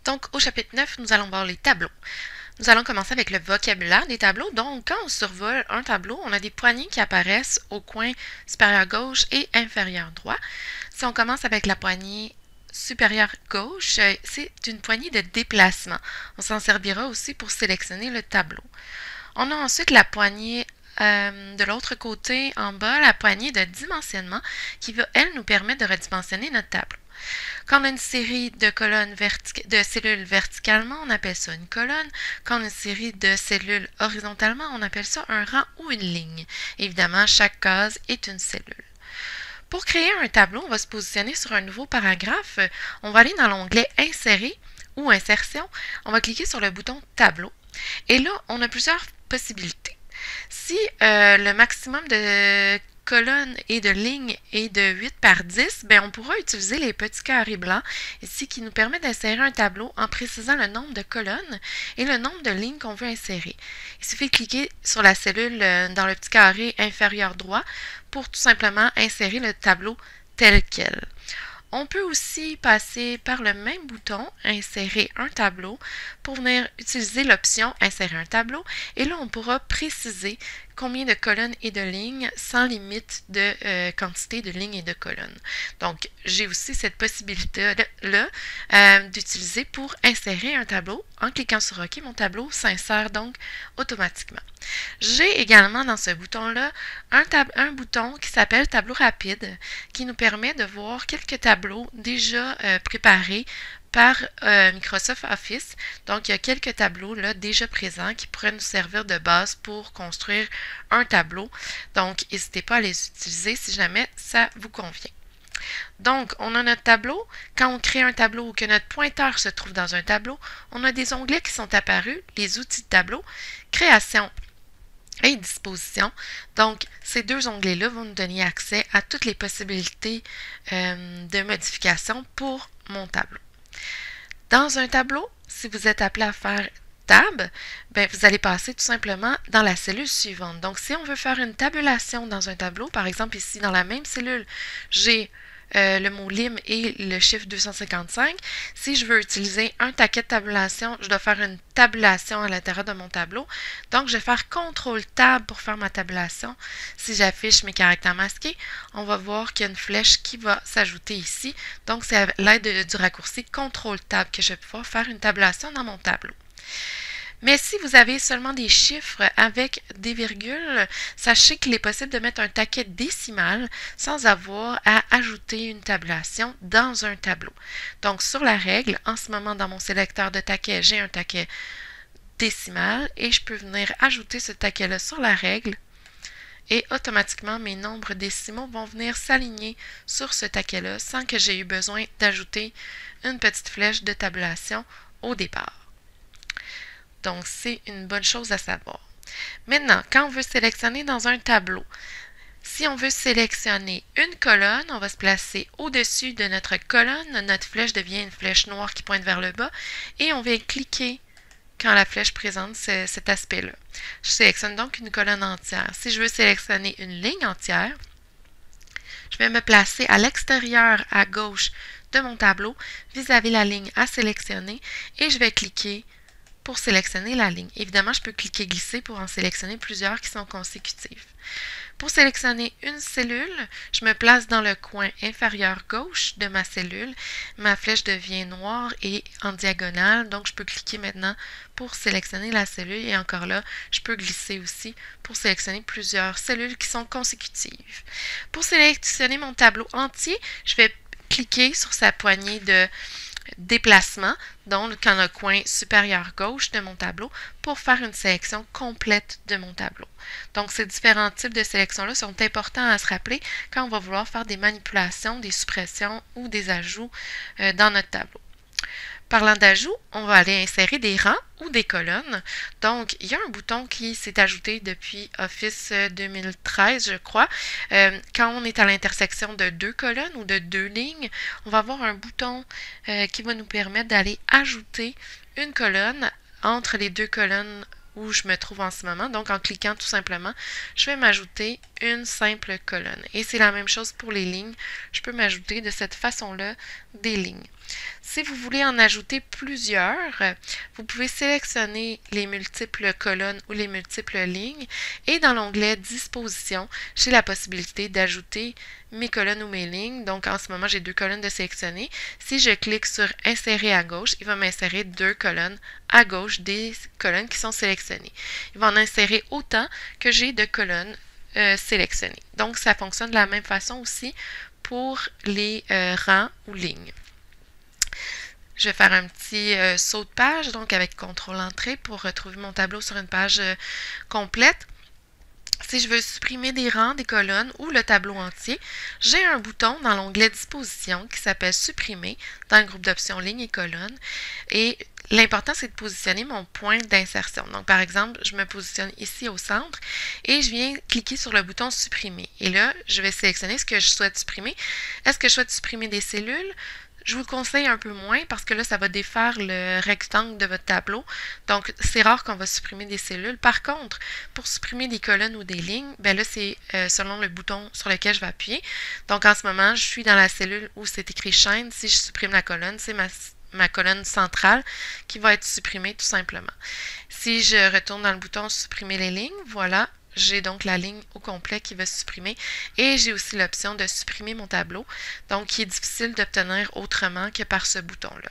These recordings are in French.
Donc, au chapitre 9, nous allons voir les tableaux. Nous allons commencer avec le vocabulaire des tableaux. Donc, quand on survole un tableau, on a des poignées qui apparaissent au coin supérieur gauche et inférieur droit. Si on commence avec la poignée supérieure gauche, c'est une poignée de déplacement. On s'en servira aussi pour sélectionner le tableau. On a ensuite la poignée de l'autre côté, en bas, la poignée de dimensionnement qui va, elle, nous permettre de redimensionner notre tableau. Quand on a une série de de cellules verticalement, on appelle ça une colonne. Quand on a une série de cellules horizontalement, on appelle ça un rang ou une ligne. Évidemment, chaque case est une cellule. Pour créer un tableau, on va se positionner sur un nouveau paragraphe. On va aller dans l'onglet Insérer ou Insertion. On va cliquer sur le bouton Tableau. Et là, on a plusieurs possibilités. Si le maximum de colonnes et de lignes est de 8 par 10, on pourra utiliser les petits carrés blancs ici qui nous permet d'insérer un tableau en précisant le nombre de colonnes et le nombre de lignes qu'on veut insérer. Il suffit de cliquer sur la cellule dans le petit carré inférieur droit pour tout simplement insérer le tableau tel quel. On peut aussi passer par le même bouton « Insérer un tableau » pour venir utiliser l'option « Insérer un tableau » et là, on pourra préciser combien de colonnes et de lignes sans limite de quantité de lignes et de colonnes. Donc, j'ai aussi cette possibilité-là d'utiliser pour insérer un tableau. En cliquant sur OK, mon tableau s'insère donc automatiquement. J'ai également dans ce bouton-là un bouton qui s'appelle Tableau rapide qui nous permet de voir quelques tableaux déjà préparés par Microsoft Office. Donc, il y a quelques tableaux là déjà présents qui pourraient nous servir de base pour construire un tableau. Donc, n'hésitez pas à les utiliser si jamais ça vous convient. Donc, on a notre tableau. Quand on crée un tableau ou que notre pointeur se trouve dans un tableau, on a des onglets qui sont apparus, les outils de tableau, création et disposition. Donc, ces deux onglets-là vont nous donner accès à toutes les possibilités de modification pour mon tableau. Dans un tableau, si vous êtes appelé à faire Tab, vous allez passer tout simplement dans la cellule suivante. Donc, si on veut faire une tabulation dans un tableau, par exemple ici dans la même cellule, j'ai le mot lim et le chiffre 255. Si je veux utiliser un taquet de tabulation, je dois faire une tabulation à l'intérieur de mon tableau. Donc, je vais faire CTRL-TAB pour faire ma tabulation. Si j'affiche mes caractères masqués, on va voir qu'il y a une flèche qui va s'ajouter ici. Donc, c'est à l'aide du raccourci CTRL-TAB que je vais pouvoir faire une tabulation dans mon tableau. Mais si vous avez seulement des chiffres avec des virgules, sachez qu'il est possible de mettre un taquet décimal sans avoir à ajouter une tabulation dans un tableau. Donc, sur la règle, en ce moment, dans mon sélecteur de taquets, j'ai un taquet décimal et je peux venir ajouter ce taquet-là sur la règle et automatiquement, mes nombres décimaux vont venir s'aligner sur ce taquet-là sans que j'ai eu besoin d'ajouter une petite flèche de tabulation au départ. Donc, c'est une bonne chose à savoir. Maintenant, quand on veut sélectionner dans un tableau, si on veut sélectionner une colonne, on va se placer au-dessus de notre colonne. Notre flèche devient une flèche noire qui pointe vers le bas et on vient cliquer quand la flèche présente cet aspect-là. Je sélectionne donc une colonne entière. Si je veux sélectionner une ligne entière, je vais me placer à l'extérieur à gauche de mon tableau vis-à-vis la ligne à sélectionner et je vais cliquer pour sélectionner la ligne. Évidemment, je peux cliquer glisser pour en sélectionner plusieurs qui sont consécutives. Pour sélectionner une cellule, je me place dans le coin inférieur gauche de ma cellule. Ma flèche devient noire et en diagonale, donc je peux cliquer maintenant pour sélectionner la cellule et encore là, je peux glisser aussi pour sélectionner plusieurs cellules qui sont consécutives. Pour sélectionner mon tableau entier, je vais cliquer sur sa poignée de déplacement, donc dans le coin supérieur gauche de mon tableau, pour faire une sélection complète de mon tableau. Donc, ces différents types de sélections-là sont importants à se rappeler quand on va vouloir faire des manipulations, des suppressions ou des ajouts dans notre tableau. Parlant d'ajout, on va aller insérer des rangs ou des colonnes. Donc, il y a un bouton qui s'est ajouté depuis Office 2013, je crois. Quand on est à l'intersection de deux colonnes ou de deux lignes, on va avoir un bouton qui va nous permettre d'aller ajouter une colonne entre les deux colonnes où je me trouve en ce moment. Donc, en cliquant tout simplement, je vais m'ajouter une simple colonne. Et c'est la même chose pour les lignes. Je peux m'ajouter de cette façon-là des lignes. Si vous voulez en ajouter plusieurs, vous pouvez sélectionner les multiples colonnes ou les multiples lignes et dans l'onglet Disposition, j'ai la possibilité d'ajouter mes colonnes ou mes lignes. Donc en ce moment, j'ai 2 colonnes de sélectionner. Si je clique sur Insérer à gauche, il va m'insérer 2 colonnes à gauche des colonnes qui sont sélectionnées. Il va en insérer autant que j'ai de colonnes sélectionnées. Donc ça fonctionne de la même façon aussi pour les rangs ou lignes. Je vais faire un petit saut de page, donc avec CTRL-Entrée pour retrouver mon tableau sur une page complète. Si je veux supprimer des rangs, des colonnes ou le tableau entier, j'ai un bouton dans l'onglet Disposition qui s'appelle Supprimer dans le groupe d'options Lignes et colonnes. Et l'important, c'est de positionner mon point d'insertion. Donc, par exemple, je me positionne ici au centre et je viens cliquer sur le bouton Supprimer. Et là, je vais sélectionner ce que je souhaite supprimer. Est-ce que je souhaite supprimer des cellules? Je vous le conseille un peu moins parce que là, ça va défaire le rectangle de votre tableau. Donc, c'est rare qu'on va supprimer des cellules. Par contre, pour supprimer des colonnes ou des lignes, ben là, c'est selon le bouton sur lequel je vais appuyer. Donc, en ce moment, je suis dans la cellule où c'est écrit chaîne. Si je supprime la colonne, c'est ma colonne centrale qui va être supprimée tout simplement. Si je retourne dans le bouton supprimer les lignes, voilà. J'ai donc la ligne au complet qui va se supprimer et j'ai aussi l'option de supprimer mon tableau, donc qui est difficile d'obtenir autrement que par ce bouton-là.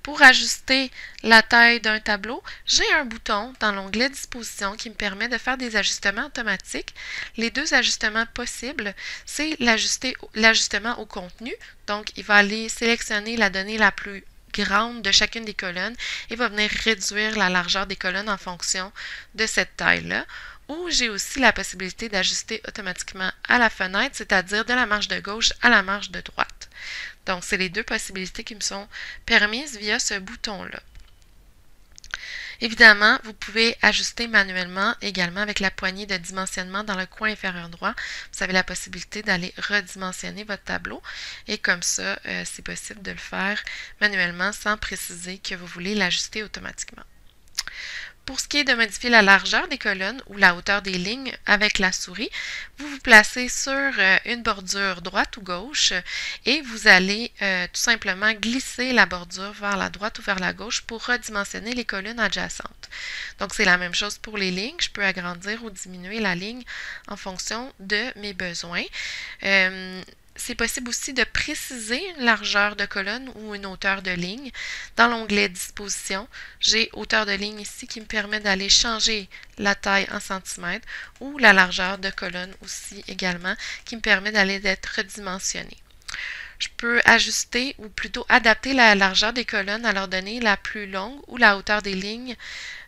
Pour ajuster la taille d'un tableau, j'ai un bouton dans l'onglet Disposition qui me permet de faire des ajustements automatiques. Les 2 ajustements possibles, c'est l'ajustement au contenu, donc il va aller sélectionner la donnée la plus grande de chacune des colonnes et va venir réduire la largeur des colonnes en fonction de cette taille-là. Ou j'ai aussi la possibilité d'ajuster automatiquement à la fenêtre, c'est-à-dire de la marge de gauche à la marge de droite. Donc, c'est les 2 possibilités qui me sont permises via ce bouton-là. Évidemment, vous pouvez ajuster manuellement également avec la poignée de dimensionnement dans le coin inférieur droit. Vous avez la possibilité d'aller redimensionner votre tableau et comme ça, c'est possible de le faire manuellement sans préciser que vous voulez l'ajuster automatiquement. Pour ce qui est de modifier la largeur des colonnes ou la hauteur des lignes avec la souris, vous vous placez sur une bordure droite ou gauche et vous allez tout simplement glisser la bordure vers la droite ou vers la gauche pour redimensionner les colonnes adjacentes. Donc, c'est la même chose pour les lignes. Je peux agrandir ou diminuer la ligne en fonction de mes besoins. C'est possible aussi de préciser une largeur de colonne ou une hauteur de ligne. Dans l'onglet Disposition, j'ai hauteur de ligne ici qui me permet d'aller changer la taille en centimètres ou la largeur de colonne aussi également qui me permet d'aller d'être redimensionné. Je peux ajuster ou plutôt adapter la largeur des colonnes à leur donner la plus longue ou la hauteur des lignes.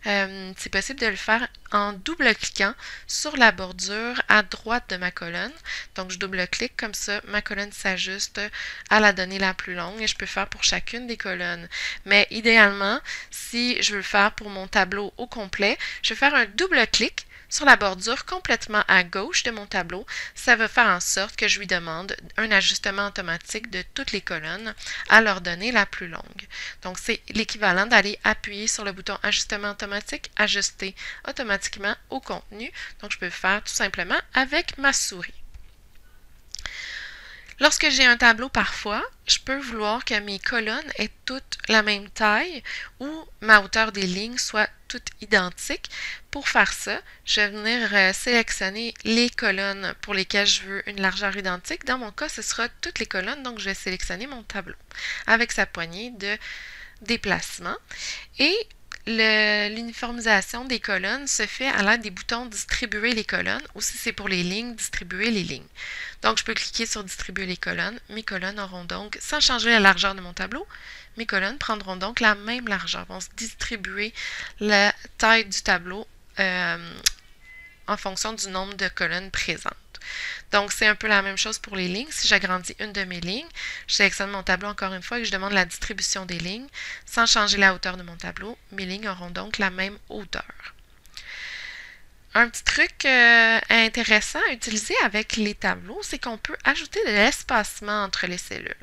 C'est possible de le faire en double-cliquant sur la bordure à droite de ma colonne. Donc, je double-clique comme ça, ma colonne s'ajuste à la donnée la plus longue et je peux faire pour chacune des colonnes. Mais idéalement, si je veux le faire pour mon tableau au complet, je vais faire un double-clic sur la bordure complètement à gauche de mon tableau. Ça va faire en sorte que je lui demande un ajustement automatique de toutes les colonnes à leur donner la plus longue. Donc, c'est l'équivalent d'aller appuyer sur le bouton Ajustement automatique, ajuster automatiquement au contenu. Donc, je peux le faire tout simplement avec ma souris. Lorsque j'ai un tableau, parfois, je peux vouloir que mes colonnes aient toutes la même taille ou ma hauteur des lignes soit toutes identiques. Pour faire ça, je vais venir sélectionner les colonnes pour lesquelles je veux une largeur identique. Dans mon cas, ce sera toutes les colonnes, donc je vais sélectionner mon tableau avec sa poignée de déplacement. Et l'uniformisation des colonnes se fait à l'aide des boutons Distribuer les colonnes ou si c'est pour les lignes, Distribuer les lignes. Donc, je peux cliquer sur Distribuer les colonnes. Mes colonnes auront donc, sans changer la largeur de mon tableau, mes colonnes prendront donc la même largeur, vont se distribuer la taille du tableau en fonction du nombre de colonnes présentes. Donc, c'est un peu la même chose pour les lignes. Si j'agrandis une de mes lignes, je sélectionne mon tableau encore une fois et je demande la distribution des lignes. Sans changer la hauteur de mon tableau, mes lignes auront donc la même hauteur. Un petit truc intéressant à utiliser avec les tableaux, c'est qu'on peut ajouter de l'espacement entre les cellules.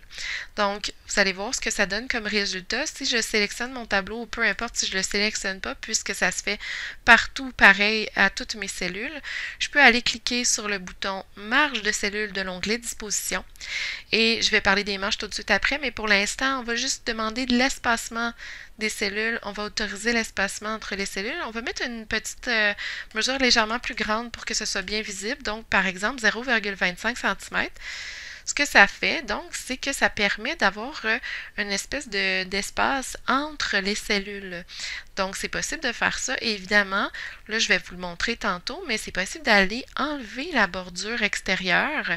Donc, vous allez voir ce que ça donne comme résultat. Si je sélectionne mon tableau, ou peu importe si je ne le sélectionne pas, puisque ça se fait partout pareil à toutes mes cellules, je peux aller cliquer sur le bouton marge de cellules de l'onglet disposition. Et je vais parler des marges tout de suite après, mais pour l'instant, on va juste demander de l'espacement des cellules. On va autoriser l'espacement entre les cellules. On va mettre une petite mesure légèrement plus grande pour que ce soit bien visible. Donc, par exemple, 0,25 cm. Ce que ça fait, donc, c'est que ça permet d'avoir une espèce d'espace entre les cellules. Donc, c'est possible de faire ça. Et évidemment, là, je vais vous le montrer tantôt, mais c'est possible d'aller enlever la bordure extérieure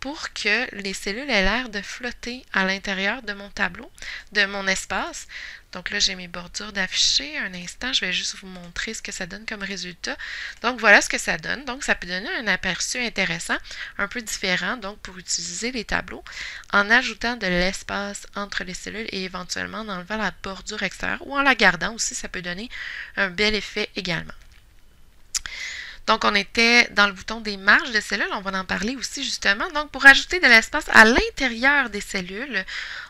pour que les cellules aient l'air de flotter à l'intérieur de mon tableau, de mon espace. Donc là, j'ai mes bordures d'afficher. Un instant, je vais juste vous montrer ce que ça donne comme résultat. Donc voilà ce que ça donne. Donc ça peut donner un aperçu intéressant, un peu différent, donc pour utiliser les tableaux, en ajoutant de l'espace entre les cellules et éventuellement en enlevant la bordure extérieure ou en la gardant aussi, ça peut donner un bel effet également. Donc, on était dans le bouton des marges de cellules. On va en parler aussi justement. Donc, pour ajouter de l'espace à l'intérieur des cellules,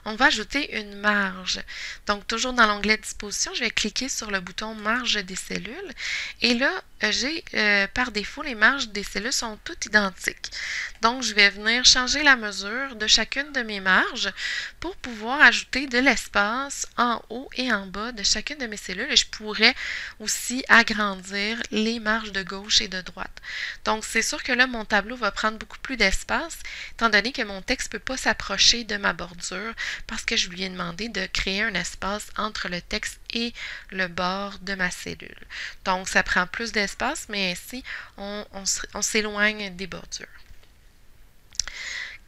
on va ajouter une marge. Donc, toujours dans l'onglet disposition, je vais cliquer sur le bouton marge des cellules. Et là, j'ai par défaut, les marges des cellules sont toutes identiques. Donc, je vais venir changer la mesure de chacune de mes marges pour pouvoir ajouter de l'espace en haut et en bas de chacune de mes cellules. Et je pourrais aussi agrandir les marges de gauche et de droite. Donc, c'est sûr que là, mon tableau va prendre beaucoup plus d'espace, étant donné que mon texte ne peut pas s'approcher de ma bordure parce que je lui ai demandé de créer un espace entre le texte et le bord de ma cellule. Donc, ça prend plus d'espace, mais ainsi, on s'éloigne des bordures.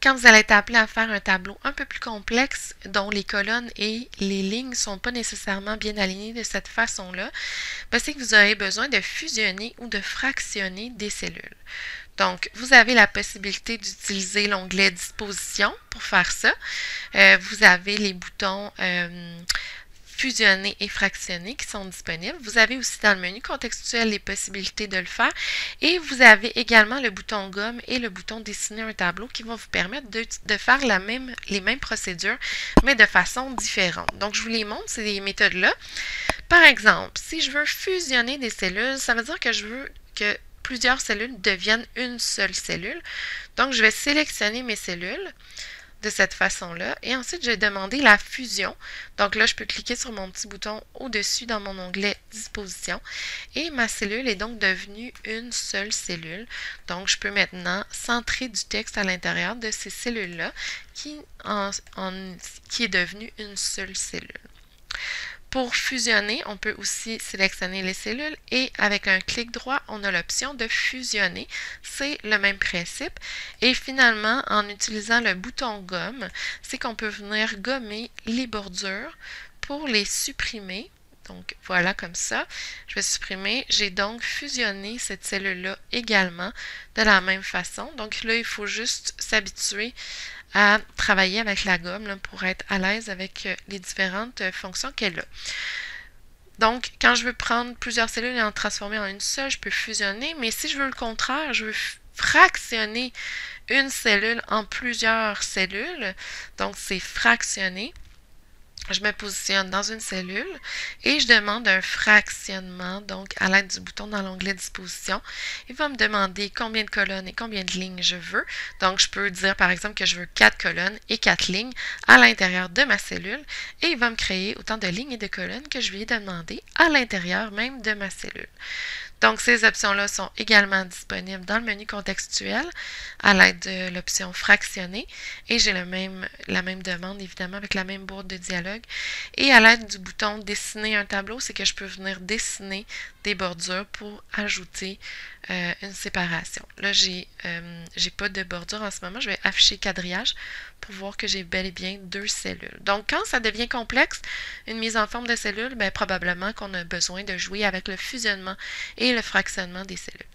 Quand vous allez être appelé à faire un tableau un peu plus complexe, dont les colonnes et les lignes ne sont pas nécessairement bien alignées de cette façon-là, c'est que vous aurez besoin de fusionner ou de fractionner des cellules. Donc, vous avez la possibilité d'utiliser l'onglet Disposition pour faire ça. Vous avez les boutons fusionner et fractionner qui sont disponibles. Vous avez aussi dans le menu contextuel les possibilités de le faire et vous avez également le bouton gomme et le bouton dessiner un tableau qui vont vous permettre de faire les mêmes procédures mais de façon différente. Donc, je vous les montre, ces méthodes-là. Par exemple, si je veux fusionner des cellules, ça veut dire que je veux que plusieurs cellules deviennent une seule cellule. Donc, je vais sélectionner mes cellules de cette façon-là. Et ensuite, je vais demander la fusion. Donc là, je peux cliquer sur mon petit bouton au-dessus dans mon onglet Disposition. Et ma cellule est donc devenue une seule cellule. Donc, je peux maintenant centrer du texte à l'intérieur de ces cellules-là qui est devenue une seule cellule. Pour fusionner, on peut aussi sélectionner les cellules et avec un clic droit, on a l'option de fusionner. C'est le même principe. Et finalement, en utilisant le bouton gomme, c'est qu'on peut venir gommer les bordures pour les supprimer. Donc, voilà comme ça. Je vais supprimer. J'ai donc fusionné cette cellule-là également de la même façon. Donc là, il faut juste s'habituer à travailler avec la gomme là, pour être à l'aise avec les différentes fonctions qu'elle a. Donc, quand je veux prendre plusieurs cellules et en transformer en une seule, je peux fusionner, mais si je veux le contraire, je veux fractionner une cellule en plusieurs cellules, donc c'est fractionner. Je me positionne dans une cellule et je demande un fractionnement, donc à l'aide du bouton dans l'onglet Disposition. Il va me demander combien de colonnes et combien de lignes je veux. Donc, je peux dire par exemple que je veux 4 colonnes et 4 lignes à l'intérieur de ma cellule et il va me créer autant de lignes et de colonnes que je lui ai demandé à l'intérieur même de ma cellule. Donc, ces options-là sont également disponibles dans le menu contextuel à l'aide de l'option fractionner. Et j'ai la même demande, évidemment, avec la même boîte de dialogue. Et à l'aide du bouton dessiner un tableau, c'est que je peux venir dessiner des bordures pour ajouter une séparation. Là, j'ai pas de bordure en ce moment. Je vais afficher quadrillage pour voir que j'ai bel et bien 2 cellules. Donc, quand ça devient complexe, une mise en forme de cellules, probablement qu'on a besoin de jouer avec le fusionnement et le fractionnement des cellules.